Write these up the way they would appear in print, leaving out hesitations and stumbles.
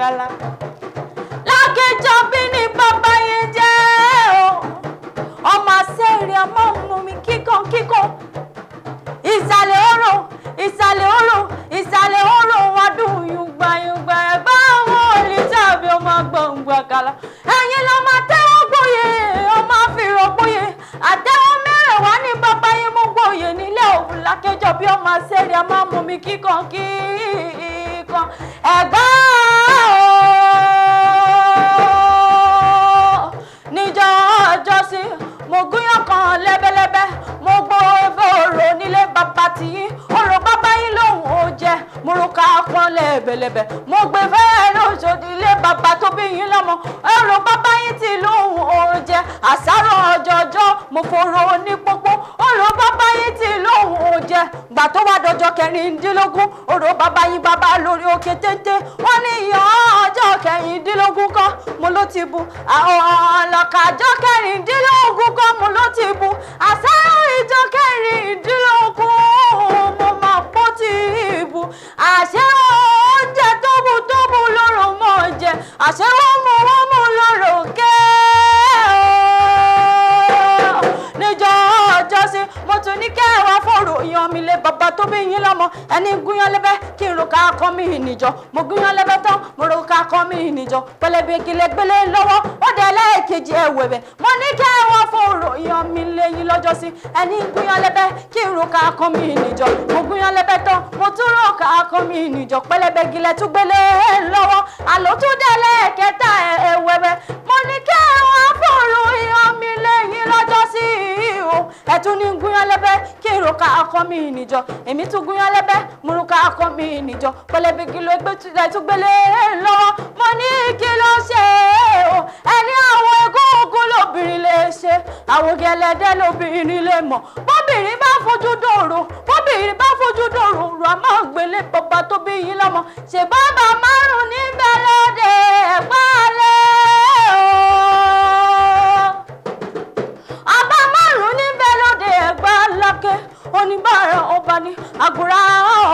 àkàlà. Lákẹ́jọ́ bí ni bàbá yẹn jẹ́ o. Ọmọ àṣẹ́rì ọmọ mú mi kíkan kíkan. Ìsàlẹ̀ oró, ìsàlẹ̀ oró, ìsàlẹ̀ oró wá dùn yùngbà yùngbà ẹ̀gbá àwọn olè tàbí ọmọ gbọ̀ngbọ̀ àkàlà. Ẹ̀yin lọ máa tẹ́wọ́ gbòye, ọmọ àfihàn gbòye. Àtẹ́wọ́ mẹ́rẹ̀ẹ̀wá ní bàbá yẹn mú gbòye nílé òun. Lákẹ́jọ́ bí ọmọ àṣẹ́rì ọmọ mú mi kíkan kíkan. Ẹ̀gbá níjọ́ ọjọ́ sí mo gúnyán kan lẹ́bẹ́lẹ́bẹ́ mo gbọ́ òrò nílé bàbá tiyín òrò bàbá yín lòun ò jẹ mo ro ká pọ́n lẹ́bẹ̀lẹ́bẹ̀ mo gbé fẹ́ẹ́ lóṣòdì ilé bàbá tó bí yín lọ́mọ òrò bàbá yín tí lòun ò jẹ àsáró ọjọ́jọ́ mo fòrò ní pópó òrò bàbá yín tí lòun ò jẹ gbà tó wá dọjọ́ kẹrìndínlógún òrò bàbá yín bàbá lórí òkè téńté wọ́n ní ìyá ọjọ́ kẹrìndínlógún kan mo ló ti bu àwọn ọlọ́kàjọ́ kẹrìndínlógún kan mo ló ti bu àsáró ìjọ kẹrìndínlógún mo máa pọ́ ti bu àṣẹ oúnjẹ tóbu lóró mọ́ jẹ àṣẹ wọ́n mú lóró kẹ́ níjọ́ ọjọ́ sí mo tún ní kẹwàá fòrò yan mi lé bàbá tó bí yín lọ́mọ ẹni gúnyán lẹ́bẹ́ kí n ro ká kọ́ mi ìnìjọ mo gúnyán lẹ́bẹ́ tán mo ro ká kọ́ mi ìnìjọ pẹlẹbí kílẹ̀ gbélé lọ́wọ́ ó dẹ̀ lẹ́ẹ̀kejì ẹ̀wẹ̀bẹ̀ mo ní kẹwàá fòrò yan mi lé yín lọ́jọ́ sí ẹni gúnyán lẹ́bẹ́ kí n ro ká kọ́ mi ìnìjọ mo gúnyán lẹ́bẹ́ tán mo tún ro ká kọ́ mi ìnìjọ pẹlẹbí kílẹ̀ tún gbélé lọ́wọ́ àlọ́ tún dẹ̀ lẹ́ẹ̀kẹta ẹ̀wẹ̀bẹ̀ mo ní kẹwàá fòrò yan mi lé yín lọ́jọ́ sí ẹ̀tún ní gúnyán lẹ́bẹ́ kí n ro ká kọ́ mi ìnìjọ èmi tún gúnyán lẹ́bẹ́ mo ro ká kọ́ mi ìnìjọ pẹlẹbí kílẹ̀ tún gbélé lọ́wọ́ mo ní kí ló ṣe o ẹni àwọn egúngún lóbìnrin lè ṣe àwọn gẹlẹ́dẹ́ lóbìnrin lè mọ̀ bóbìnrin bá fojú dòrò rò a máa gbélé bàbá tó bí yín lọ́mọ ṣe bàbá márùn níbẹ̀ lóde ẹ̀gbálẹ̀ o àbá márùn níbẹ̀ lóde ẹ̀gbálákẹ́ oníbàárà ọba ni àgùrà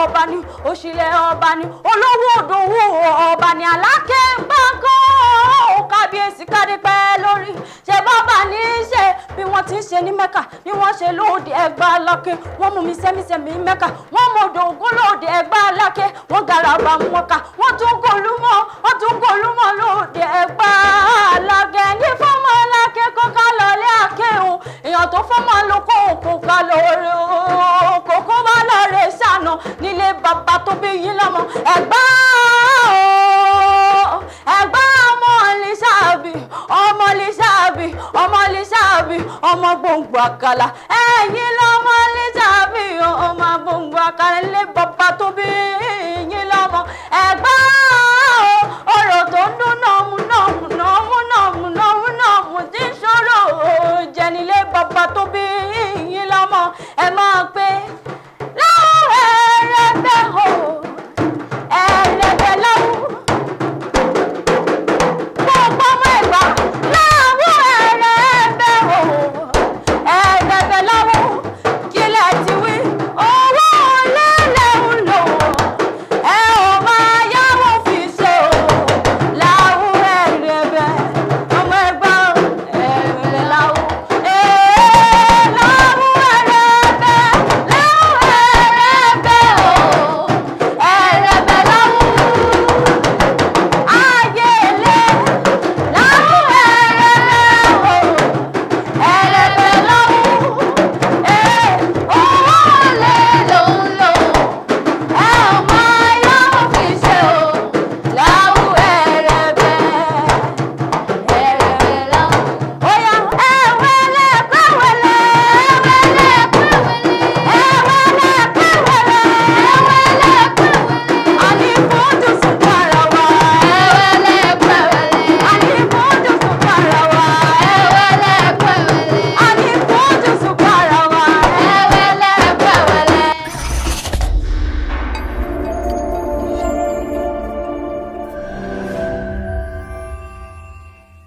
ọba ni òṣìlẹ̀ ọba ni olówó òdòwò ọba ni alákẹ́ gbàgbọ́ kábíyèsí kádé pẹ́ lórí ṣe bàbá ní í ṣe bí wọ́n ti ń ṣe ní mẹ́kà ni wọ́n ṣe lóde Ẹ̀gbáláké wọ́n mú mi sẹ́mísẹ́mí mẹ́kà wọ́n mú òdògún lóde Ẹ̀gbáláké wọ́n garaba mọ́kà wọ́n tún gòlúmọ̀ lóde Ẹ̀gbáláké ní fọ́mọ́ aláké kó ká lọ́lé àkéhùn èèyàn tó fọ́mọ́ lóko kó ká lóore kókó bá lọ́ọ̀rẹ́ sànà nílé bàbá tó bí yín lọ́mọ Ẹ̀gbá ọmọ Lísàbí ọmọ gbòǹgbò àkàlà ẹ̀yin lọ́mọ Lísàbí ọmọ gbòǹgbò àkàlà ilé bàbá tó bí yín lọ́mọ